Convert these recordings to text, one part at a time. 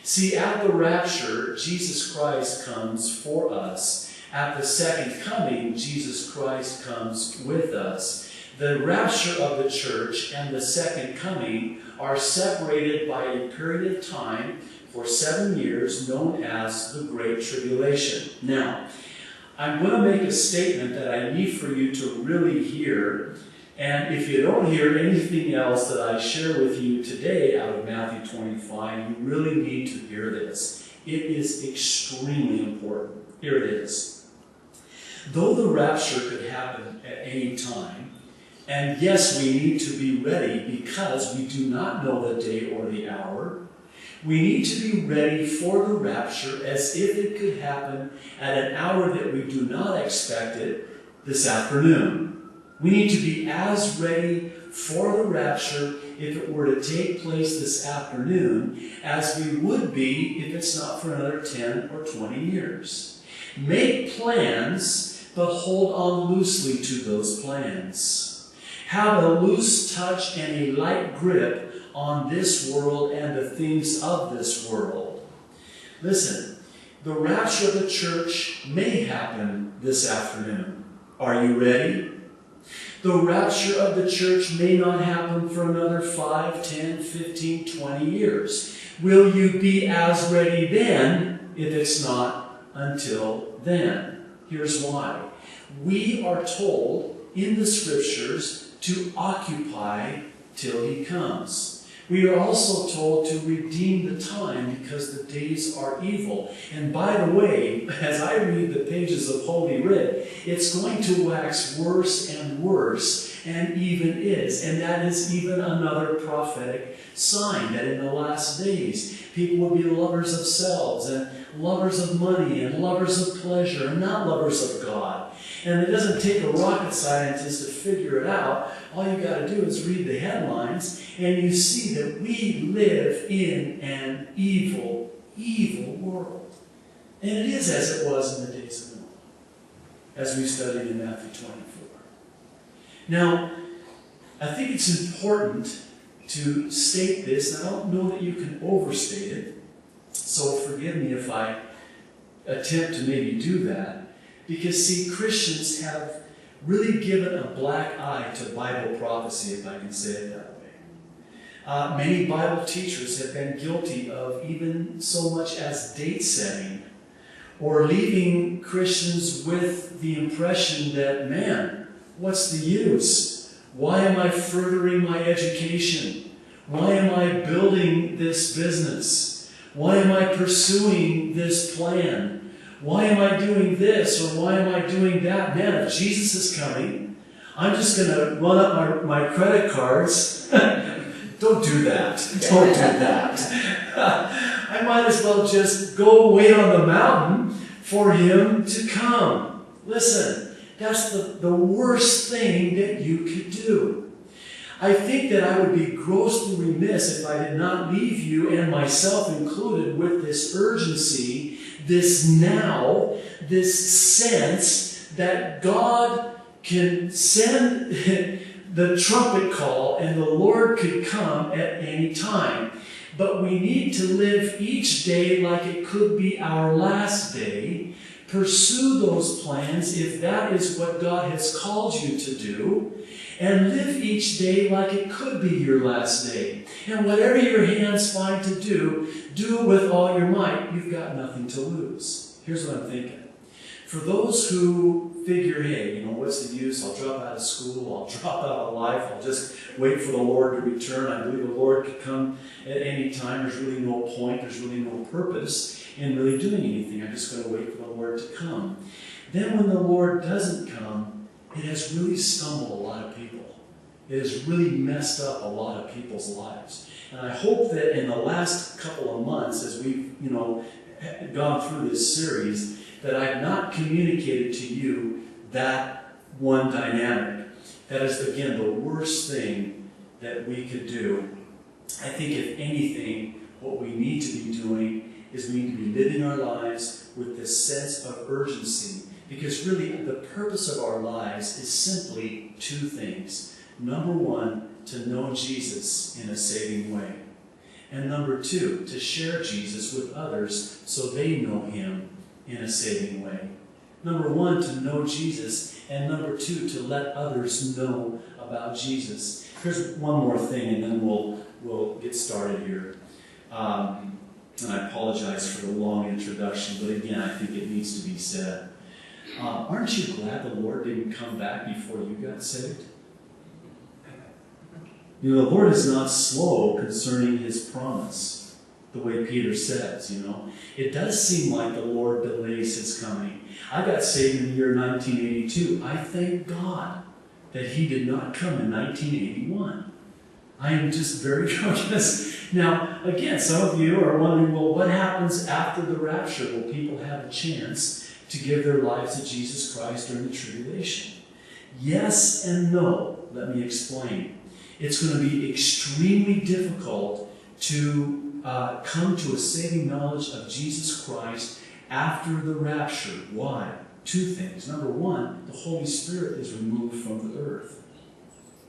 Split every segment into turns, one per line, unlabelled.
See, at the rapture, Jesus Christ comes for us. At the second coming, Jesus Christ comes with us. The rapture of the church and the second coming are separated by a period of time for 7 years known as the Great Tribulation. Now, I'm going to make a statement that I need for you to really hear. And if you don't hear anything else that I share with you today out of Matthew 25, you really need to hear this. It is extremely important. Here it is. Though the rapture could happen at any time, and yes, we need to be ready because we do not know the day or the hour, we need to be ready for the rapture as if it could happen at an hour that we do not expect it this afternoon. We need to be as ready for the rapture if it were to take place this afternoon as we would be if it's not for another 10 or 20 years. Make plans, but hold on loosely to those plans. Have a loose touch and a light grip on this world and the things of this world. Listen, the rapture of the church may happen this afternoon. Are you ready? The rapture of the church may not happen for another 5, 10, 15, 20 years. Will you be as ready then if it's not until then? Here's why. We are told in the Scriptures to occupy till He comes. We are also told to redeem the time because the days are evil. And by the way, as I read the pages of Holy Writ, it's going to wax worse and worse, and even is. And that is even another prophetic sign that in the last days, people will be lovers of selves and lovers of money and lovers of pleasure and not lovers of God. And it doesn't take a rocket scientist to figure it out. All you got to do is read the headlines, and you see that we live in an evil, evil world. And it is as it was in the days of Noah, as we studied in Matthew 24. Now, I think it's important to state this, and I don't know that you can overstate it, so forgive me if I attempt to maybe do that. Because, see, Christians have really given a black eye to Bible prophecy, if I can say it that way. Many Bible teachers have been guilty of even so much as date setting, or leaving Christians with the impression that, man, what's the use? Why am I furthering my education? Why am I building this business? Why am I pursuing this plan? Why am I doing this or why am I doing that? Man, if Jesus is coming, I'm just going to run up my credit cards. Don't do that. Don't do that. I might as well just go wait on the mountain for Him to come. Listen, that's the worst thing that you could do. I think that I would be grossly remiss if I did not leave you, and myself included, with this urgency, this now, this sense that God can send the trumpet call and the Lord could come at any time. But we need to live each day like it could be our last day. Pursue those plans if that is what God has called you to do. And live each day like it could be your last day. And whatever your hands find to do, do it with all your might. You've got nothing to lose. Here's what I'm thinking. For those who figure, hey, what's the use? I'll drop out of school. I'll drop out of life. I'll just wait for the Lord to return. I believe the Lord could come at any time. There's really no point. There's really no purpose in really doing anything. I'm just going to wait for the Lord to come. Then when the Lord doesn't come, it has really stumbled a lot of people. It has really messed up a lot of people's lives. And I hope that in the last couple of months, as we've gone through this series, that I've not communicated to you that one dynamic. That is, again, the worst thing that we could do. I think, if anything, what we need to be doing is we need to be living our lives with this sense of urgency. Because really, the purpose of our lives is simply two things. Number one, to know Jesus in a saving way. And number 2, to share Jesus with others so they know him in a saving way. Number 1, to know Jesus. And number 2, to let others know about Jesus. Here's one more thing, and then we'll get started here. And I apologize for the long introduction, but again, I think it needs to be said. Aren't you glad the Lord didn't come back before you got saved? You know, the Lord is not slow concerning his promise, the way Peter says, you know. It does seem like the Lord delays his coming. I got saved in the year 1982. I thank God that he did not come in 1981. I am just very conscious. Now, again, some of you are wondering, well, what happens after the rapture? Will people have a chance to give their lives to Jesus Christ during the tribulation? Yes and no. Let me explain. It's going to be extremely difficult to come to a saving knowledge of Jesus Christ after the rapture. Why? 2 things. Number 1, the Holy Spirit is removed from the earth.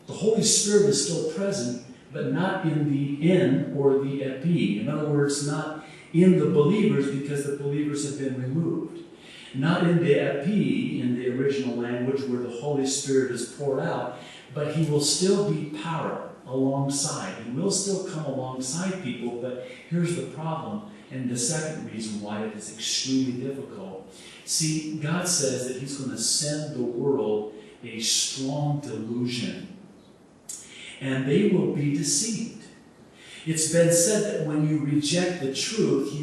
The Holy Spirit is still present, but not in the in or the epi. In other words, not in the believers, because the believers have been removed. Not in the epi, in the original language, where the Holy Spirit is poured out, but he will still be power alongside. He will still come alongside people, but here's the problem, and the second reason why it is extremely difficult. See, God says that he's going to send the world a strong delusion, and they will be deceived. It's been said that when you reject the truth,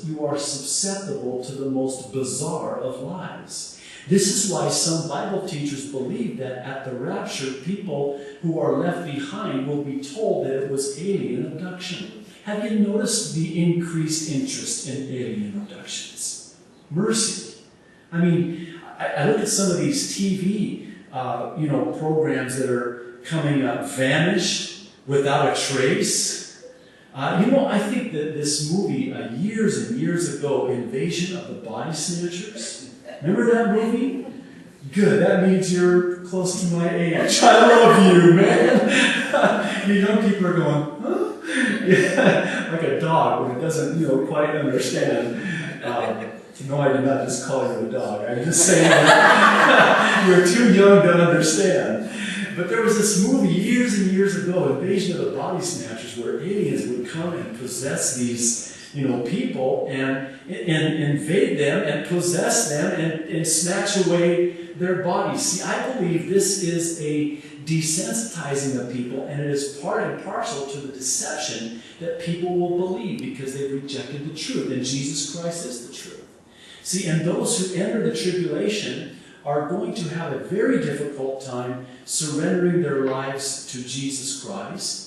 you are susceptible to the most bizarre of lies. This is why some Bible teachers believe that at the rapture, people who are left behind will be told that it was alien abduction. Have you noticed the increased interest in alien abductions? Mercy. I mean, I look at some of these TV programs that are coming up, Vanished, Without a Trace. I think that this movie, years and years ago, Invasion of the Body Snatchers, remember that movie? Good, that means you're close to my age. I love you, man. You young people are going, huh? Yeah, like a dog when it doesn't, quite understand. No, I did not just call you a dog. I'm just saying that you're too young to understand. But there was this movie years and years ago, Invasion of the Body Snatchers, where aliens would come and possess these, people and invade them and possess them and snatch away their bodies. See, I believe this is a desensitizing of people, and it is part and parcel to the deception that people will believe because they've rejected the truth, and Jesus Christ is the truth. See, and those who enter the tribulation are going to have a very difficult time surrendering their lives to Jesus Christ.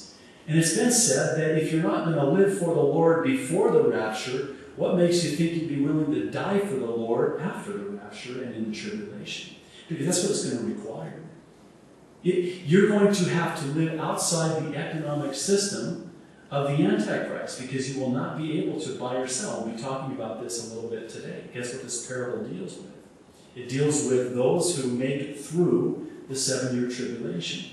And it's been said that if you're not going to live for the Lord before the rapture, what makes you think you'd be willing to die for the Lord after the rapture and in the tribulation? Because that's what it's going to require. You're going to have to live outside the economic system of the Antichrist, because you will not be able to buy or sell. We'll be talking about this a little bit today. Guess what this parable deals with? It deals with those who make it through the 7-year tribulation.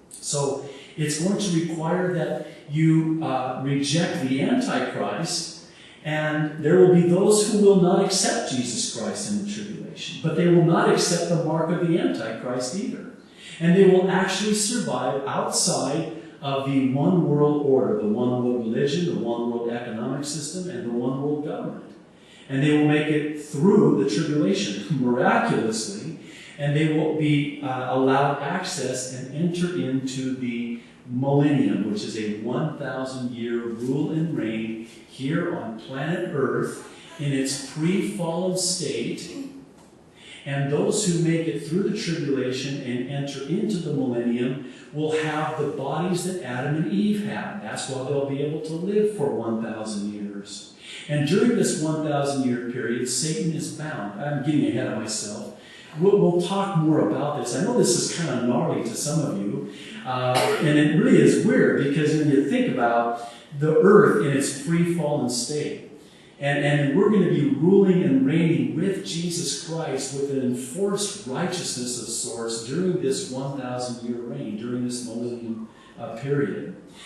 So it's going to require that you reject the Antichrist, and there will be those who will not accept Jesus Christ in the tribulation, but they will not accept the mark of the Antichrist either. And they will actually survive outside of the one world order, the one world religion, the one world economic system, and the one world government. And they will make it through the tribulation miraculously, and they will be allowed access and enter into the millennium, which is a 1,000-year rule and reign here on planet Earth in its pre-fallen state. And those who make it through the tribulation and enter into the millennium will have the bodies that Adam and Eve had. That's why they'll be able to live for 1,000 years. And during this 1,000-year period, Satan is bound. I'm getting ahead of myself. We'll talk more about this. I know this is kind of gnarly to some of you, and it really is weird, because when you think about the earth in its pre-fallen state, and we're going to be ruling and reigning with Jesus Christ with an enforced righteousness of sorts during this 1,000-year reign, during this millennium period.